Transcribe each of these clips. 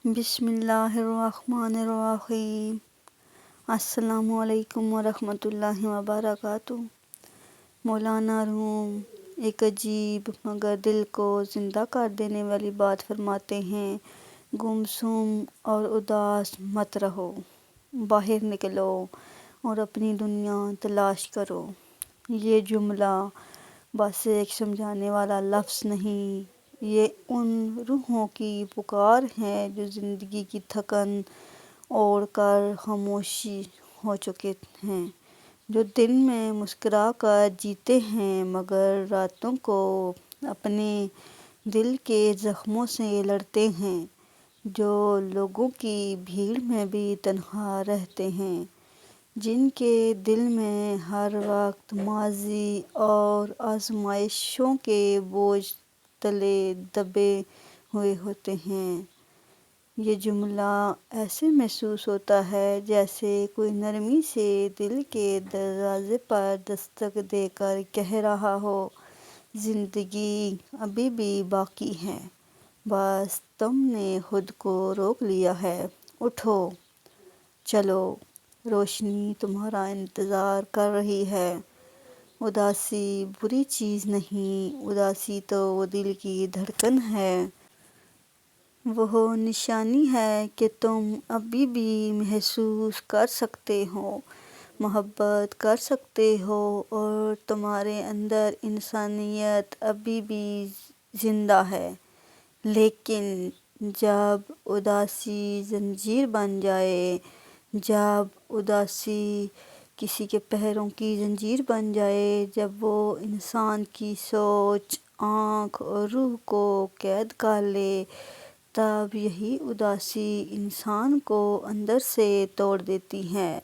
بسم اللہ الرحمن الرحیم۔ السلام علیکم ورحمۃ اللہ وبرکاتہ۔ مولانا روم ایک عجیب مگر دل کو زندہ کر دینے والی بات فرماتے ہیں، گمسم اور اداس مت رہو، باہر نکلو اور اپنی دنیا تلاش کرو۔ یہ جملہ بس ایک سمجھانے والا لفظ نہیں، یہ ان روحوں کی پکار ہے جو زندگی کی تھکن اوڑھ کر خاموش ہو چکے ہیں، جو دن میں مسکرا کر جیتے ہیں مگر راتوں کو اپنے دل کے زخموں سے لڑتے ہیں، جو لوگوں کی بھیڑ میں بھی تنہا رہتے ہیں، جن کے دل میں ہر وقت ماضی اور آزمائشوں کے بوجھ تلے دبے ہوئے ہوتے ہیں۔ یہ جملہ ایسے محسوس ہوتا ہے جیسے کوئی نرمی سے دل کے دروازے پر دستک دے کر کہہ رہا ہو، زندگی ابھی بھی باقی ہے، بس تم نے خود کو روک لیا ہے، اٹھو، چلو، روشنی تمہارا انتظار کر رہی ہے۔ اداسی بری چیز نہیں، اداسی تو دل کی دھڑکن ہے، وہ نشانی ہے کہ تم ابھی بھی محسوس کر سکتے ہو، محبت کر سکتے ہو اور تمہارے اندر انسانیت ابھی بھی زندہ ہے۔ لیکن جب اداسی زنجیر بن جائے، جب اداسی کسی کے پیروں کی زنجیر بن جائے، جب وہ انسان کی سوچ، آنکھ اور روح کو قید کر لے، تب یہی اداسی انسان کو اندر سے توڑ دیتی ہے۔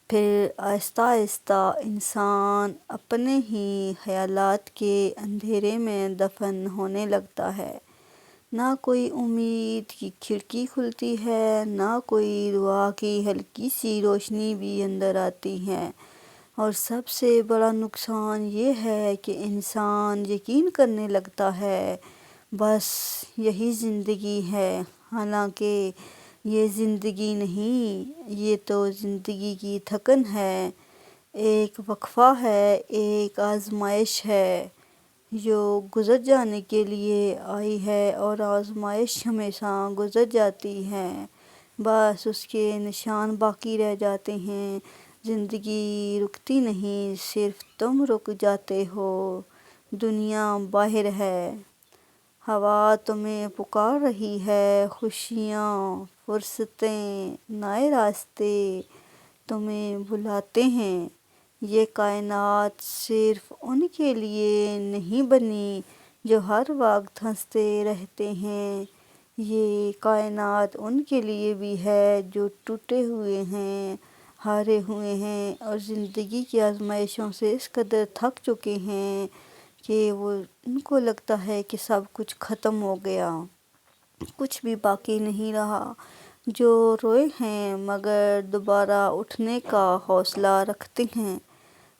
پھر آہستہ آہستہ انسان اپنے ہی خیالات کے اندھیرے میں دفن ہونے لگتا ہے۔ نہ کوئی امید کی کھڑکی کھلتی ہے، نہ کوئی دعا کی ہلکی سی روشنی بھی اندر آتی ہے، اور سب سے بڑا نقصان یہ ہے کہ انسان یقین کرنے لگتا ہے بس یہی زندگی ہے، حالانکہ یہ زندگی نہیں، یہ تو زندگی کی تھکن ہے، ایک وقفہ ہے، ایک آزمائش ہے جو گزر جانے کے لیے آئی ہے، اور آزمائش ہمیشہ گزر جاتی ہے، بس اس کے نشان باقی رہ جاتے ہیں۔ زندگی رکتی نہیں، صرف تم رک جاتے ہو۔ دنیا باہر ہے، ہوا تمہیں پکار رہی ہے، خوشیاں، فرصتیں، نئے راستے تمہیں بلاتے ہیں۔ یہ کائنات صرف ان کے لیے نہیں بنی جو ہر وقت ہنستے رہتے ہیں، یہ کائنات ان کے لیے بھی ہے جو ٹوٹے ہوئے ہیں، ہارے ہوئے ہیں اور زندگی کی آزمائشوں سے اس قدر تھک چکے ہیں کہ ان کو لگتا ہے کہ سب کچھ ختم ہو گیا، کچھ بھی باقی نہیں رہا، جو روئے ہیں مگر دوبارہ اٹھنے کا حوصلہ رکھتے ہیں۔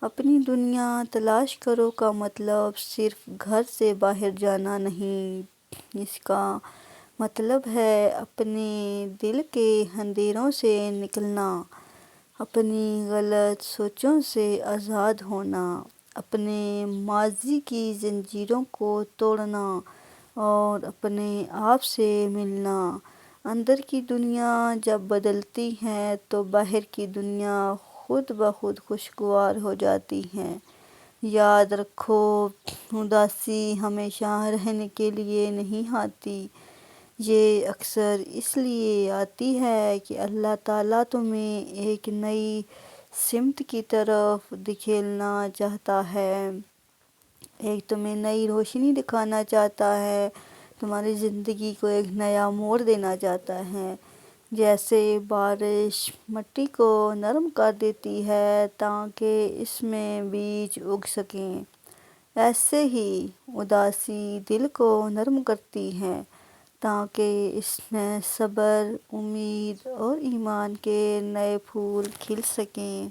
اپنی دنیا تلاش کرو کا مطلب صرف گھر سے باہر جانا نہیں، اس کا مطلب ہے اپنے دل کے اندھیروں سے نکلنا، اپنی غلط سوچوں سے آزاد ہونا، اپنے ماضی کی زنجیروں کو توڑنا اور اپنے آپ سے ملنا۔ اندر کی دنیا جب بدلتی ہے تو باہر کی دنیا خود بخود خوشگوار ہو جاتی ہے۔ یاد رکھو، اداسی ہمیشہ رہنے کے لیے نہیں آتی، یہ اکثر اس لیے آتی ہے کہ اللہ تعالیٰ تمہیں ایک نئی سمت کی طرف دھکیلنا چاہتا ہے، ایک تمہیں نئی روشنی دکھانا چاہتا ہے، تمہاری زندگی کو ایک نیا موڑ دینا چاہتا ہے۔ جیسے بارش مٹی کو نرم کر دیتی ہے تاکہ اس میں بیج اگ سکیں، ایسے ہی اداسی دل کو نرم کرتی ہے تاکہ اس میں صبر، امید اور ایمان کے نئے پھول کھل سکیں۔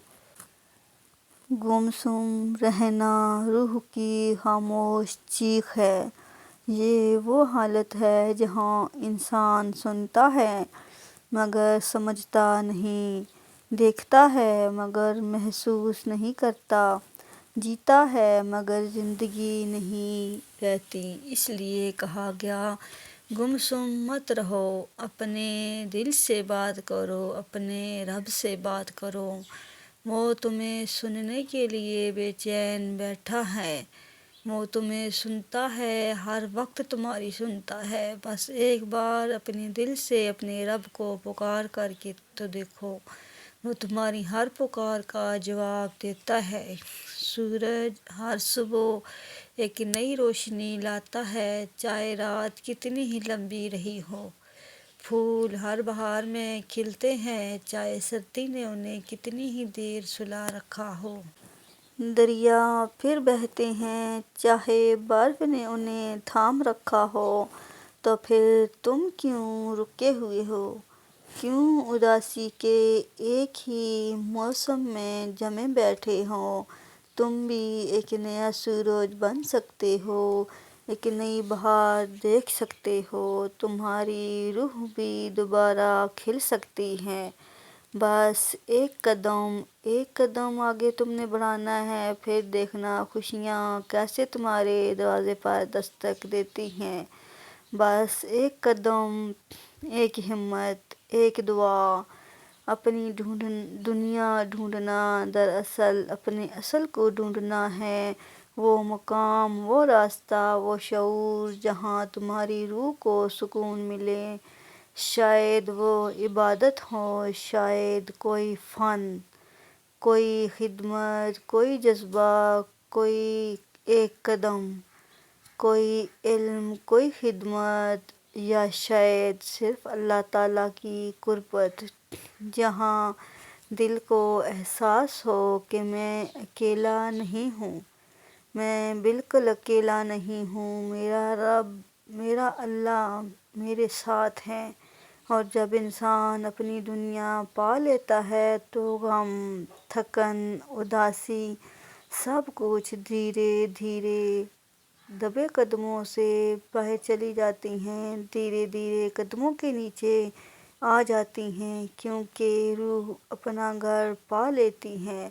گمسم رہنا روح کی خاموش چیخ ہے، یہ وہ حالت ہے جہاں انسان سنتا ہے مگر سمجھتا نہیں، دیکھتا ہے مگر محسوس نہیں کرتا، جیتا ہے مگر زندگی نہیں رہتی۔ اس لیے کہا گیا گمسم مت رہو، اپنے دل سے بات کرو، اپنے رب سے بات کرو، وہ تمہیں سننے کے لیے بے چین بیٹھا ہے، وہ تمہیں سنتا ہے، ہر وقت تمہاری سنتا ہے۔ بس ایک بار اپنے دل سے اپنے رب کو پکار کر کے تو دیکھو، وہ تمہاری ہر پکار کا جواب دیتا ہے۔ سورج ہر صبح ایک نئی روشنی لاتا ہے، چاہے رات کتنی ہی لمبی رہی ہو۔ پھول ہر بہار میں کھلتے ہیں، چاہے سردی نے انہیں کتنی ہی دیر سلا رکھا ہو۔ دریا پھر بہتے ہیں، چاہے برف نے انہیں تھام رکھا ہو۔ تو پھر تم کیوں رکے ہوئے ہو؟ کیوں اداسی کے ایک ہی موسم میں جمے بیٹھے ہو؟ تم بھی ایک نیا سورج بن سکتے ہو، ایک نئی بہار دیکھ سکتے ہو، تمہاری روح بھی دوبارہ کھل سکتی ہے۔ بس ایک قدم آگے تم نے بڑھانا ہے، پھر دیکھنا خوشیاں کیسے تمہارے دروازے پر دستک دیتی ہیں۔ بس ایک قدم، ایک ہمت، ایک دعا، اپنی دنیا ڈھونڈنا، دراصل اپنے اصل کو ڈھونڈنا ہے، وہ مقام، وہ راستہ، وہ شعور جہاں تمہاری روح کو سکون ملے۔ شاید وہ عبادت ہو، شاید کوئی فن، کوئی خدمت، کوئی جذبہ، کوئی ایک قدم، کوئی علم، کوئی خدمت، یا شاید صرف اللہ تعالیٰ کی قربت، جہاں دل کو احساس ہو کہ میں اکیلا نہیں ہوں، میں بالکل اکیلا نہیں ہوں، میرا رب، میرا اللہ میرے ساتھ ہے۔ اور جب انسان اپنی دنیا پا لیتا ہے تو غم، تھکن، اداسی، سب کچھ دھیرے دھیرے دبے قدموں سے باہر چلی جاتی ہیں، دھیرے دھیرے قدموں کے نیچے آ جاتی ہیں، کیونکہ روح اپنا گھر پا لیتی ہے۔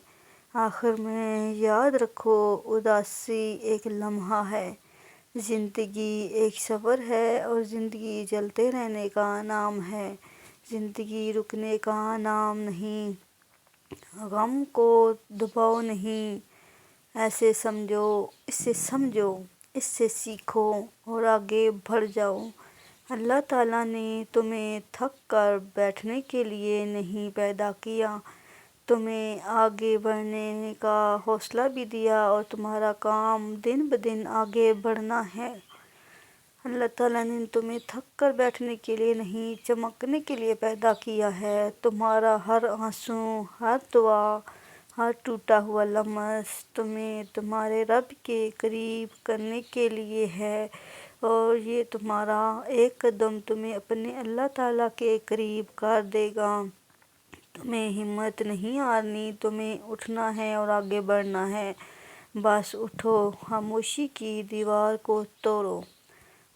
آخر میں یاد رکھو، اداسی ایک لمحہ ہے، زندگی ایک سفر ہے، اور زندگی چلتے رہنے کا نام ہے، زندگی رکنے کا نام نہیں۔ غم کو دباؤ نہیں، اسے سمجھو، اس سے سیکھو اور آگے بڑھ جاؤ۔ اللہ تعالیٰ نے تمہیں تھک کر بیٹھنے کے لیے نہیں پیدا کیا، تمہیں آگے بڑھنے کا حوصلہ بھی دیا، اور تمہارا کام دن بدن آگے بڑھنا ہے۔ اللہ تعالیٰ نے تمہیں تھک کر بیٹھنے کے لیے نہیں، چمکنے کے لیے پیدا کیا ہے۔ تمہارا ہر آنسو، ہر دعا، ہر ٹوٹا ہوا لمس تمہیں تمہارے رب کے قریب کرنے کے لیے ہے، اور یہ تمہارا ایک قدم تمہیں اپنے اللہ تعالیٰ کے قریب کر دے گا۔ تمہیں ہمت نہیں ہارنی، تمہیں اٹھنا ہے اور آگے بڑھنا ہے۔ بس اٹھو، خاموشی کی دیوار کو توڑو،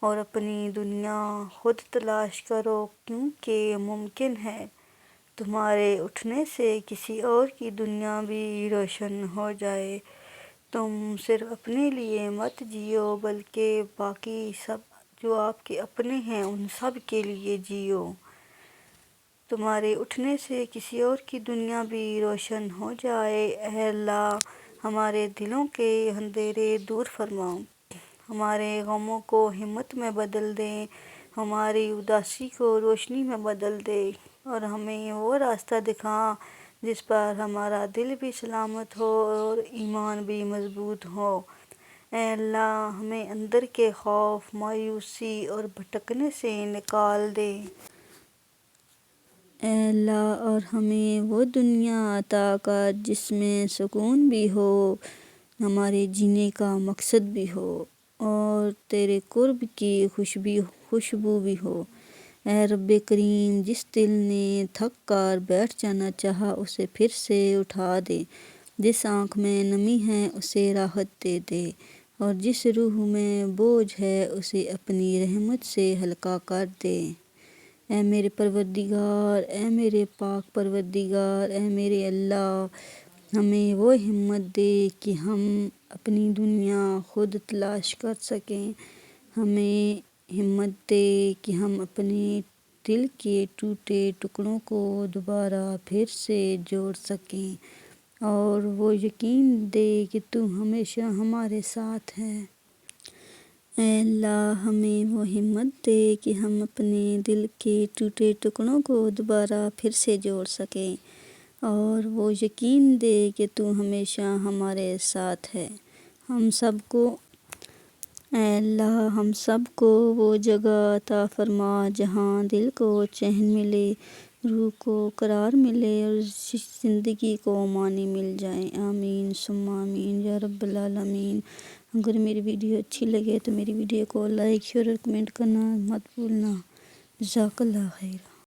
اور اپنی دنیا خود تلاش کرو، کیونکہ ممکن ہے تمہارے اٹھنے سے کسی اور کی دنیا بھی روشن ہو جائے۔ تم صرف اپنے لیے مت جیو، بلکہ باقی سب جو آپ کے اپنے ہیں ان سب کے لیے جیو۔ تمہارے اٹھنے سے کسی اور کی دنیا بھی روشن ہو جائے۔ اے اللہ، ہمارے دلوں کے اندھیرے دور فرما، ہمارے غموں کو ہمت میں بدل دے، ہماری اداسی کو روشنی میں بدل دے، اور ہمیں وہ راستہ دکھا جس پر ہمارا دل بھی سلامت ہو اور ایمان بھی مضبوط ہو۔ اے اللہ، ہمیں اندر کے خوف، مایوسی اور بھٹکنے سے نکال دے۔ اے اللہ، اور ہمیں وہ دنیا عطا کر جس میں سکون بھی ہو، ہمارے جینے کا مقصد بھی ہو، اور تیرے قرب کی خوشبو بھی ہو۔ اے رب کریم، جس دل نے تھک کر بیٹھ جانا چاہا اسے پھر سے اٹھا دے، جس آنکھ میں نمی ہے اسے راحت دے دے۔ اور جس روح میں بوجھ ہے اسے اپنی رحمت سے ہلکا کر دے۔ اے میرے پروردگار، اے میرے پاک پروردگار، اے میرے اللہ، ہمیں وہ ہمت دے کہ ہم اپنی دنیا خود تلاش کر سکیں۔ ہمیں ہمت دے کہ ہم اپنے دل کے ٹوٹے ٹکڑوں کو دوبارہ پھر سے جوڑ سکیں، اور وہ یقین دے کہ تو ہمیشہ ہمارے ساتھ ہے۔ اے اللہ، ہمیں وہ ہمت دے کہ ہم اپنے دل کے ٹوٹے ٹکڑوں کو دوبارہ پھر سے جوڑ سکیں، اور وہ یقین دے کہ تو ہمیشہ ہمارے ساتھ ہے۔ ہم سب کو اے اللہ، ہم سب کو وہ جگہ عطا فرما جہاں دل کو چین ملے، روح کو قرار ملے اور زندگی کو معنی مل جائے۔ آمین ثم آمین یا رب العالمین۔ اگر میری ویڈیو اچھی لگے تو میری ویڈیو کو لائک شیئر اور کمنٹ کرنا مت بھولنا۔ جزاک اللہ خیر۔